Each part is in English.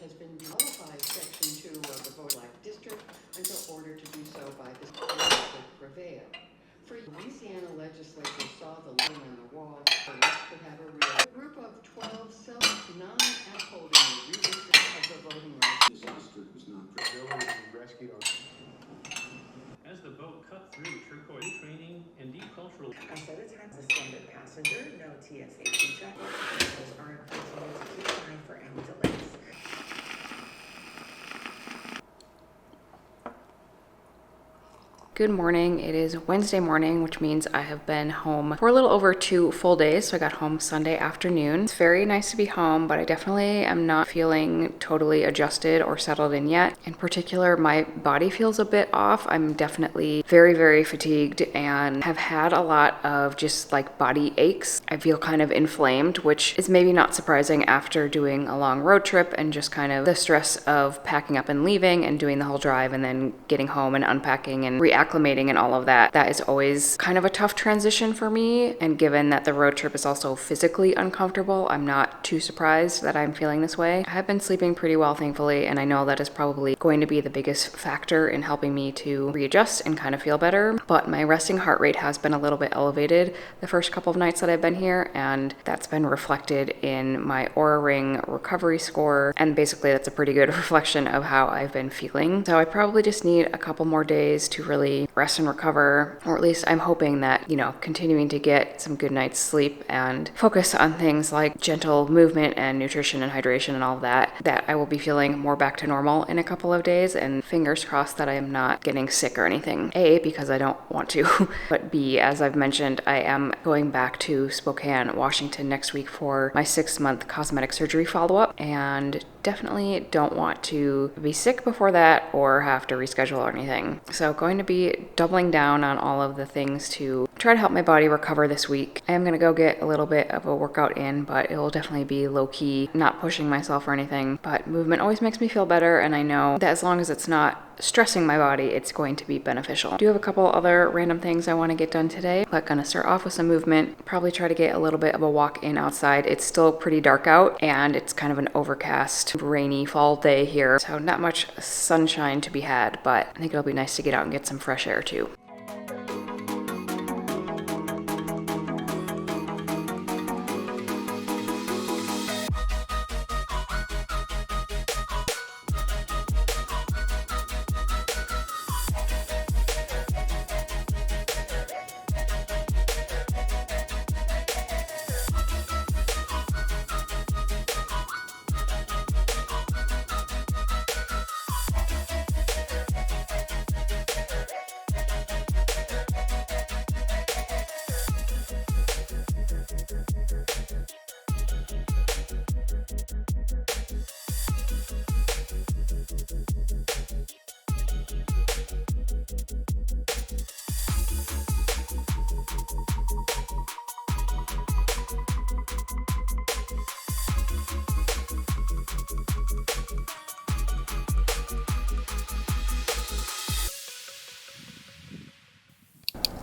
has been nullified Section 2 of the Vote Black District until ordered to do so by the state prevail. For Louisiana legislators saw the line on the wall, police could have a real group of 12 non-upholding the redistricting of the voting rights. This district was not rescued. As the boat cut through turquoise training and deep cultural. Outside the time, a standard passenger, no TSA check. Officials are encouraging you to keep an eye for any delays. Good morning. It is Wednesday morning, which means I have been home for a little over 2 full days. So I got home Sunday afternoon. It's very nice to be home, but I definitely am not feeling totally adjusted or settled in yet. In particular, my body feels a bit off. I'm definitely very, very fatigued and have had a lot of just like body aches. I feel kind of inflamed, which is maybe not surprising after doing a long road trip and just kind of the stress of packing up and leaving and doing the whole drive and then getting home and unpacking and reacclimating and all of that. That is always kind of a tough transition for me. And given that the road trip is also physically uncomfortable, I'm not too surprised that I'm feeling this way. I have been sleeping pretty well, thankfully, and I know that is probably going to be the biggest factor in helping me to readjust and kind of feel better. But my resting heart rate has been a little bit elevated the first couple of nights that I've been here, and that's been reflected in my Oura Ring recovery score. And basically, that's a pretty good reflection of how I've been feeling. So I probably just need a couple more days to really rest and recover, or at least I'm hoping that, continuing to get some good night's sleep and focus on things like gentle movement and nutrition and hydration and all of that I will be feeling more back to normal in a couple of days, and fingers crossed that I am not getting sick or anything. A, because I don't want to, but B, as I've mentioned, I am going back to Spokane, Washington next week for my 6-month cosmetic surgery follow-up, and definitely don't want to be sick before that or have to reschedule or anything. So going to be doubling down on all of the things to try to help my body recover this week. I am going to go get a little bit of a workout in, but it will definitely be low-key, not pushing myself or anything. But movement always makes me feel better, and I know that as long as it's not stressing my body, it's going to be beneficial. I do have a couple other random things I want to get done today, but gonna start off with some movement. Probably try to get a little bit of a walk in outside. It's still pretty dark out, and it's kind of an overcast, rainy fall day here, so not much sunshine to be had, but I think it'll be nice to get out and get some fresh air too.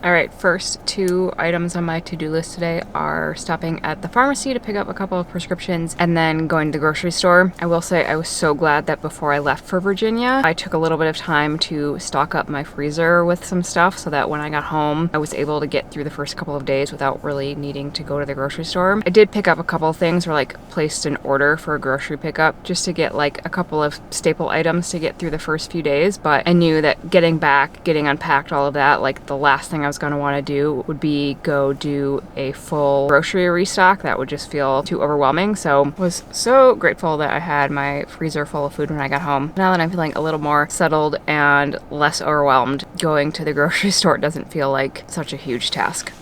All right, first 2 items on my to-do list today are stopping at the pharmacy to pick up a couple of prescriptions and then going to the grocery store. I will say I was so glad that before I left for Virginia, I took a little bit of time to stock up my freezer with some stuff so that when I got home, I was able to get through the first couple of days without really needing to go to the grocery store. I did pick up a couple of things, or placed an order for a grocery pickup just to get a couple of staple items to get through the first few days, but I knew that getting back, getting unpacked, all of that, the last thing I was going to want to do would be go do a full grocery restock. That would just feel too overwhelming. So I was so grateful that I had my freezer full of food when I got home. Now that I'm feeling a little more settled and less overwhelmed, going to the grocery store doesn't feel like such a huge task.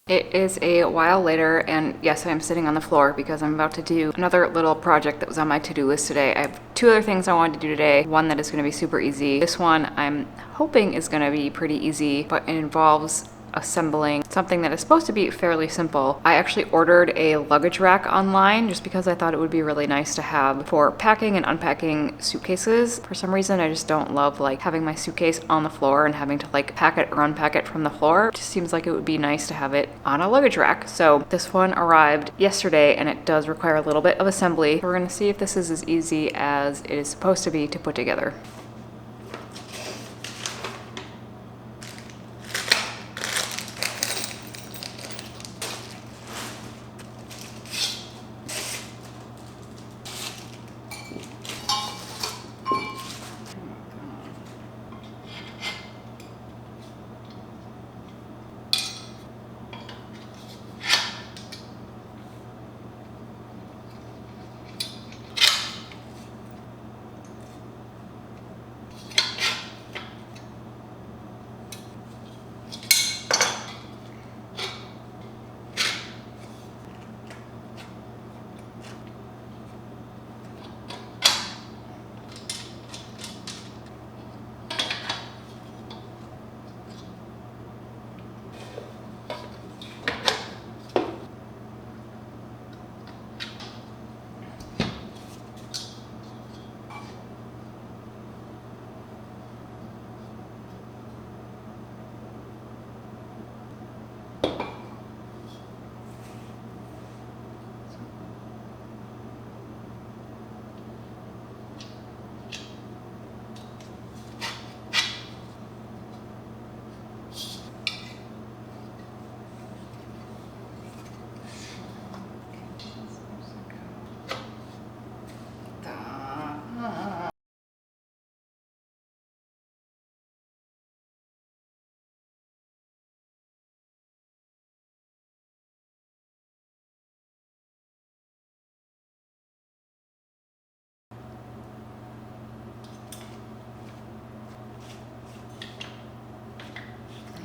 It is a while later, and yes, I'm sitting on the floor because I'm about to do another little project that was on my to-do list today. I have 2 other things I wanted to do today. One that is going to be super easy. This one I'm hoping is going to be pretty easy, but it involves assembling something that is supposed to be fairly simple. I actually ordered a luggage rack online just because I thought it would be really nice to have for packing and unpacking suitcases. For some reason, I just don't love like having my suitcase on the floor and having to like pack it or unpack it from the floor. It just seems like it would be nice to have it on a luggage rack. So this one arrived yesterday and it does require a little bit of assembly. We're gonna see if this is as easy as it is supposed to be to put together.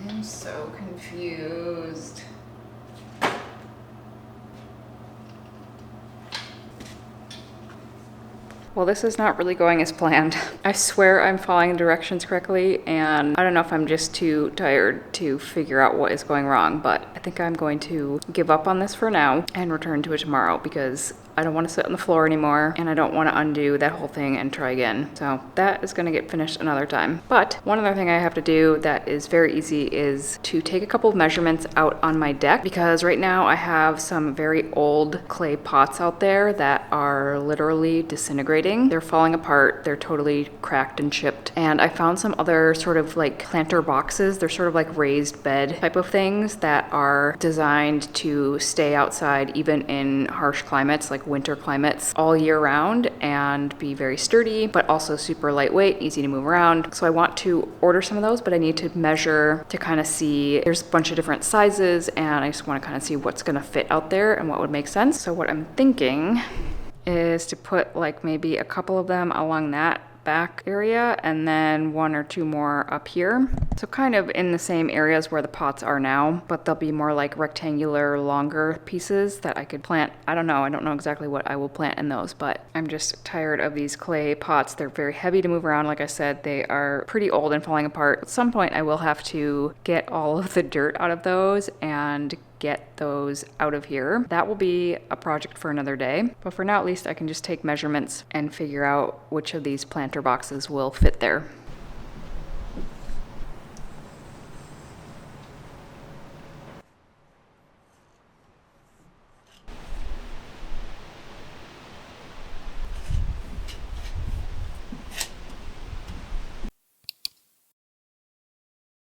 I'm so confused. Well, this is not really going as planned. I swear I'm following directions correctly, and I don't know if I'm just too tired to figure out what is going wrong, but I think I'm going to give up on this for now and return to it tomorrow because I don't want to sit on the floor anymore and I don't want to undo that whole thing and try again. So that is going to get finished another time. But one other thing I have to do that is very easy is to take a couple of measurements out on my deck, because right now I have some very old clay pots out there that are literally disintegrating. They're falling apart. They're totally cracked and chipped. And I found some other sort of like planter boxes. They're sort of like raised bed type of things that are designed to stay outside even in harsh climates like winter climates all year round and be very sturdy, but also super lightweight, easy to move around. So I want to order some of those, but I need to measure to kind of see. There's a bunch of different sizes and I just want to kind of see what's going to fit out there and what would make sense. So what I'm thinking is to put like maybe a couple of them along that back area and then one or two more up here. So kind of in the same areas where the pots are now, but they'll be more like rectangular, longer pieces that I could plant. I don't know exactly what I will plant in those, but I'm just tired of these clay pots. They're very heavy to move around. Like I said, they are pretty old and falling apart. At some point I will have to get all of the dirt out of those and get those out of here. That will be a project for another day, but for now at least I can just take measurements and figure out which of these planter boxes will fit there.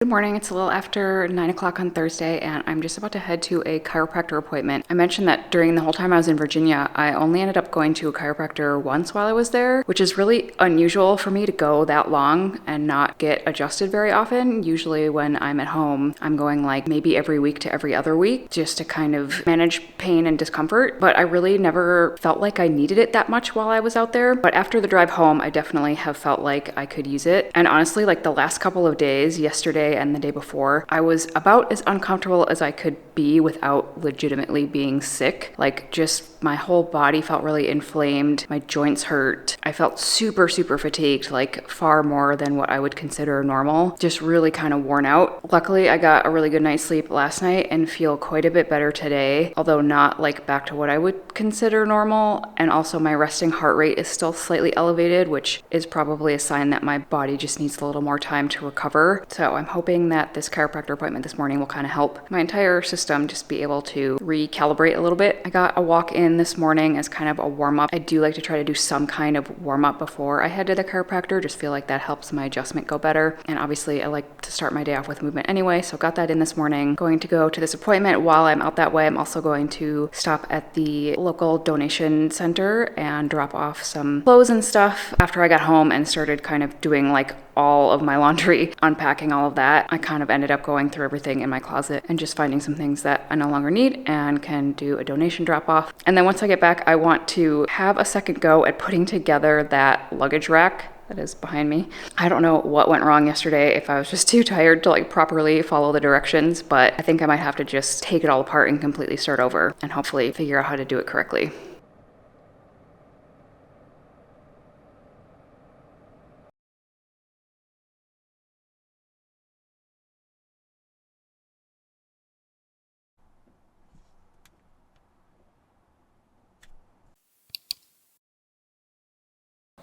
Good morning. It's a little after 9 o'clock on Thursday and I'm just about to head to a chiropractor appointment. I mentioned that during the whole time I was in Virginia, I only ended up going to a chiropractor once while I was there, which is really unusual for me to go that long and not get adjusted very often. Usually when I'm at home, I'm going like maybe every week to every other week just to kind of manage pain and discomfort. But I really never felt like I needed it that much while I was out there. But after the drive home, I definitely have felt like I could use it. And honestly, like the last couple of days, yesterday and the day before, I was about as uncomfortable as I could be without legitimately being sick. Like, just my whole body felt really inflamed. My joints hurt. I felt super, super fatigued, like far more than what I would consider normal. Just really kind of worn out. Luckily, I got a really good night's sleep last night and feel quite a bit better today, although not like back to what I would consider normal. And also my resting heart rate is still slightly elevated, which is probably a sign that my body just needs a little more time to recover. So I'm hoping that this chiropractor appointment this morning will kind of help my entire system just be able to recalibrate a little bit. I got a walk in this morning as kind of a warm up. I do like to try to do some kind of warm up before I head to the chiropractor, just feel like that helps my adjustment go better. And obviously I like to start my day off with movement anyway, so got that in this morning. Going to go to this appointment. While I'm out that way, I'm also going to stop at the local donation center and drop off some clothes and stuff. After I got home and started kind of doing like all of my laundry, unpacking all of that, I kind of ended up going through everything in my closet and just finding some things that I no longer need and can do a donation drop off. And then once I get back, I want to have a second go at putting together that luggage rack that is behind me. I don't know what went wrong yesterday, if I was just too tired to like properly follow the directions, but I think I might have to just take it all apart and completely start over and hopefully figure out how to do it correctly.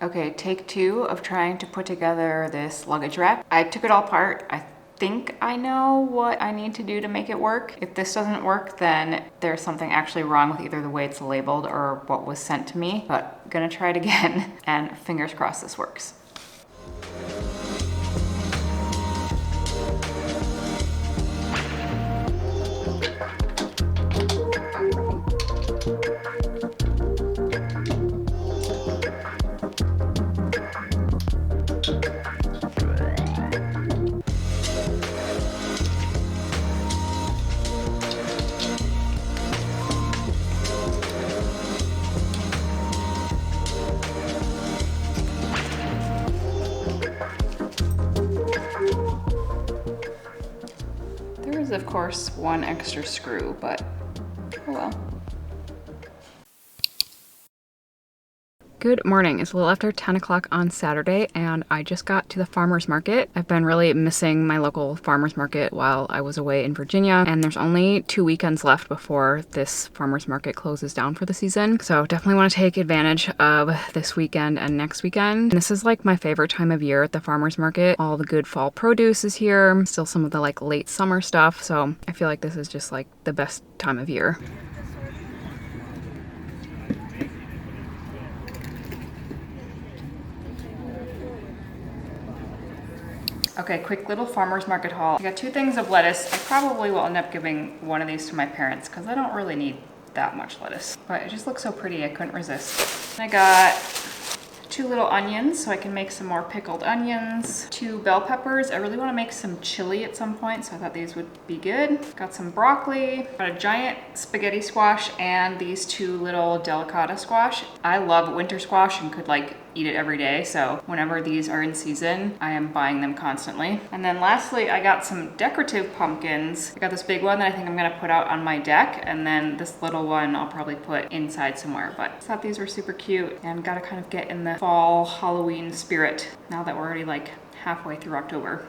Okay, take 2 of trying to put together this luggage rack. I took it all apart. I think I know what I need to do to make it work. If this doesn't work, then there's something actually wrong with either the way it's labeled or what was sent to me, but I'm gonna try it again and fingers crossed this works. There is, of course, one extra screw, but oh well. Good morning. It's a little after 10 o'clock on Saturday and I just got to the farmer's market. I've been really missing my local farmer's market while I was away in Virginia, and there's only 2 weekends left before this farmer's market closes down for the season. So definitely want to take advantage of this weekend and next weekend. And this is like my favorite time of year at the farmer's market. All the good fall produce is here, still some of the like late summer stuff. So I feel like this is just like the best time of year. Okay, quick little farmer's market haul. I got 2 things of lettuce. I probably will end up giving one of these to my parents because I don't really need that much lettuce, but it just looks so pretty, I couldn't resist. I got 2 little onions so I can make some more pickled onions, 2 bell peppers. I really want to make some chili at some point, so I thought these would be good. Got some broccoli, got a giant spaghetti squash, and these 2 little delicata squash. I love winter squash and could like eat it every day, so whenever these are in season, I am buying them constantly. And then lastly, I got some decorative pumpkins. I got this big one that I think I'm gonna put out on my deck, and then this little one I'll probably put inside somewhere, but I thought these were super cute and gotta kind of get in the fall Halloween spirit now that we're already like halfway through October.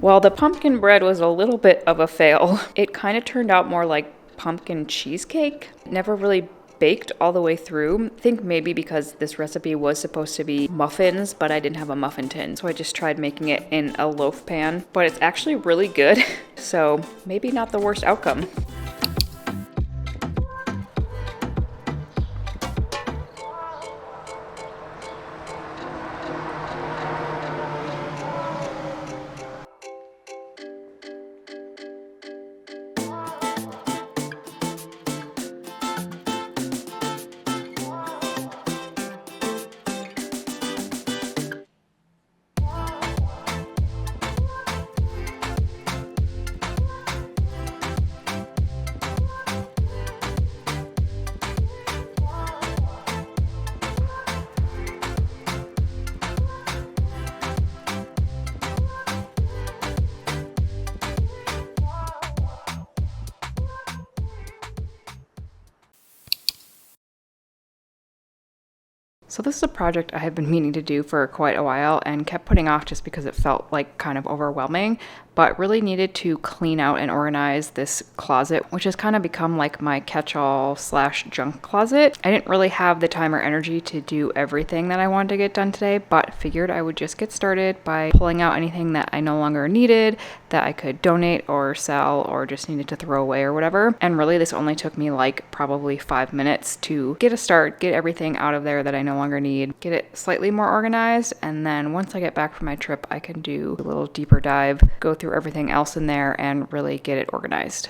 Well, the pumpkin bread was a little bit of a fail. It kind of turned out more like pumpkin cheesecake. Never really baked all the way through. I think maybe because this recipe was supposed to be muffins, but I didn't have a muffin tin, so I just tried making it in a loaf pan. But it's actually really good, so maybe not the worst outcome. So this is a project I have been meaning to do for quite a while and kept putting off just because it felt like kind of overwhelming, but really needed to clean out and organize this closet, which has kind of become like my catch-all / junk closet. I didn't really have the time or energy to do everything that I wanted to get done today, but figured I would just get started by pulling out anything that I no longer needed, that I could donate or sell or just needed to throw away or whatever. And really this only took me like probably 5 minutes to get a start, get everything out of there that I no longer need, get it slightly more organized, and then once I get back from my trip, I can do a little deeper dive, go through everything else in there and really get it organized.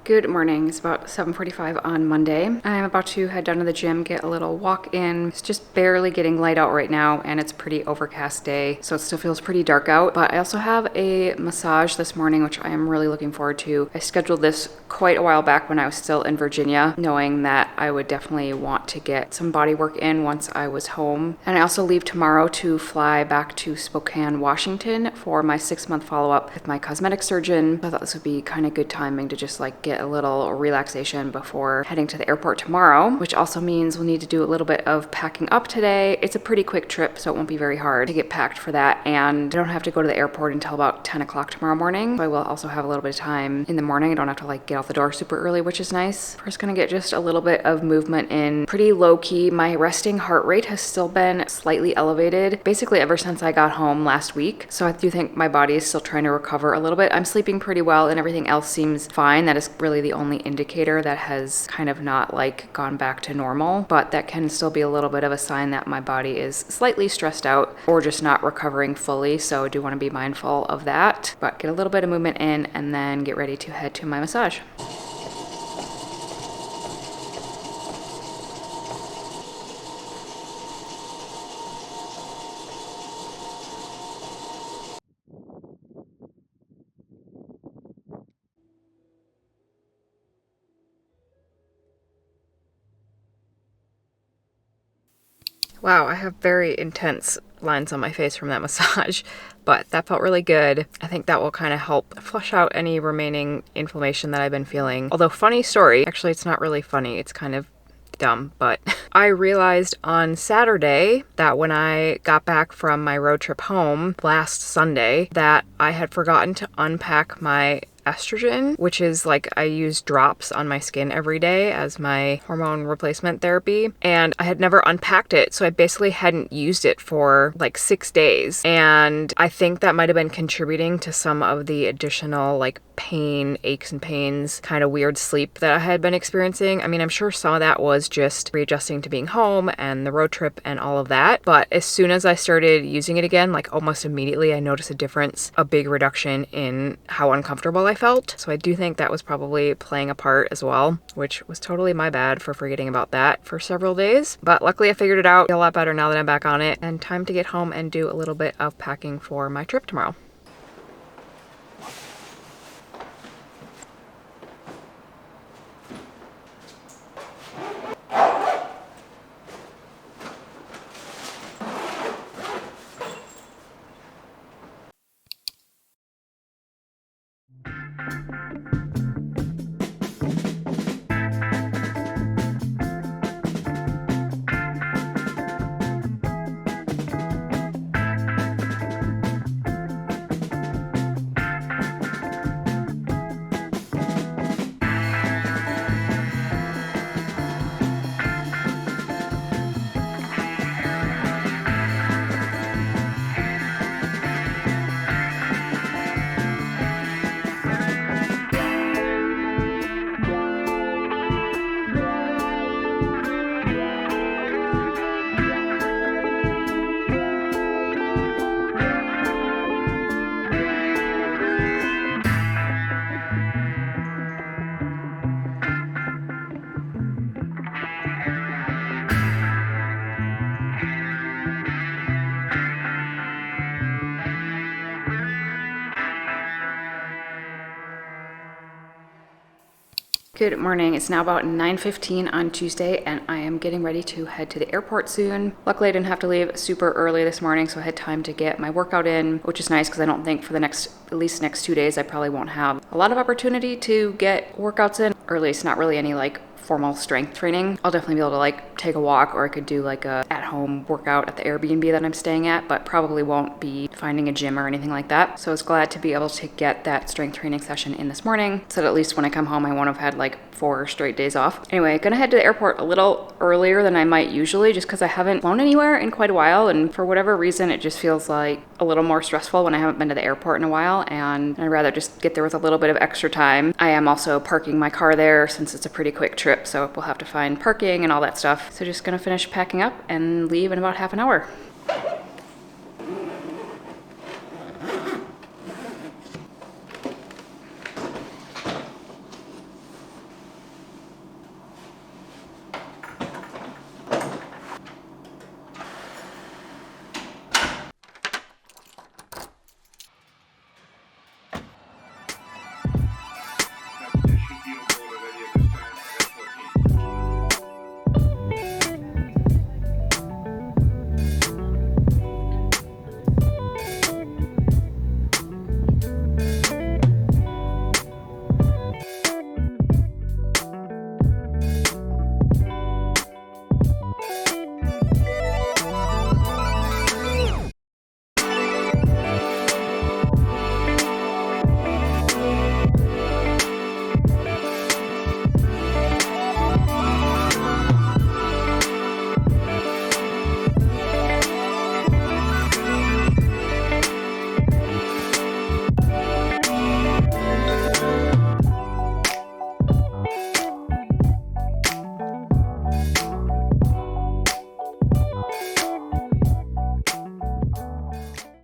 Good morning. It's about 7:45 on Monday. I'm about to head down to the gym, get a little walk in. It's just barely getting light out right now and it's a pretty overcast day, so it still feels pretty dark out. But I also have a massage this morning, which I am really looking forward to. I scheduled this quite a while back when I was still in Virginia, knowing that I would definitely want to get some body work in once I was home. And I also leave tomorrow to fly back to Spokane, Washington for my 6-month follow-up with my cosmetic surgeon. I thought this would be kind of good timing to just like get a little relaxation before heading to the airport tomorrow, which also means we'll need to do a little bit of packing up today. It's a pretty quick trip, so it won't be very hard to get packed for that, and I don't have to go to the airport until about 10 o'clock tomorrow morning, so I will also have a little bit of time in the morning. I don't have to like get out the door super early, which is nice. First gonna get just a little bit of movement in. Pretty low key. My resting heart rate has still been slightly elevated basically ever since I got home last week, so I do think my body is still trying to recover a little bit. I'm sleeping pretty well and everything else seems fine. That is really the only indicator that has kind of not like gone back to normal, but that can still be a little bit of a sign that my body is slightly stressed out or just not recovering fully, so I do want to be mindful of that. But get a little bit of movement in and then get ready to head to my massage. Wow, I have very intense lines on my face from that massage, but that felt really good. I think that will kind of help flush out any remaining inflammation that I've been feeling. Although, funny story, actually it's not really funny, it's kind of dumb, but I realized on Saturday that when I got back from my road trip home last Sunday that I had forgotten to unpack my estrogen, which is like I use drops on my skin every day as my hormone replacement therapy, and I had never unpacked it, so I basically hadn't used it for like 6 days, and I think that might have been contributing to some of the additional like pain, aches and pains, kind of weird sleep that I had been experiencing. I mean, I'm sure some of that was just readjusting to being home and the road trip and all of that, but as soon as I started using it again, like almost immediately I noticed a difference, a big reduction in how uncomfortable I felt. So I do think that was probably playing a part as well, which was totally my bad for forgetting about that for several days. But luckily I figured it out. I feel a lot better now that I'm back on it, and time to get home and do a little bit of packing for my trip tomorrow. Good morning. It's now about 9:15 on Tuesday and I am getting ready to head to the airport soon. Luckily I didn't have to leave super early this morning, so I had time to get my workout in, which is nice because I don't think for the at least next 2 days I probably won't have a lot of opportunity to get workouts in, or at least not really any like formal strength training. I'll definitely be able to like take a walk, or I could do like a at-home workout at the Airbnb that I'm staying at, but probably won't be finding a gym or anything like that. So I was glad to be able to get that strength training session in this morning, so that at least when I come home I won't have had like 4 straight days off. Anyway, gonna head to the airport a little earlier than I might usually, just because I haven't flown anywhere in quite a while, and for whatever reason it just feels like a little more stressful when I haven't been to the airport in a while, and I'd rather just get there with a little bit of extra time. I am also parking my car there since it's a pretty quick trip, so we'll have to find parking and all that stuff. So just gonna finish packing up and leave in about half an hour.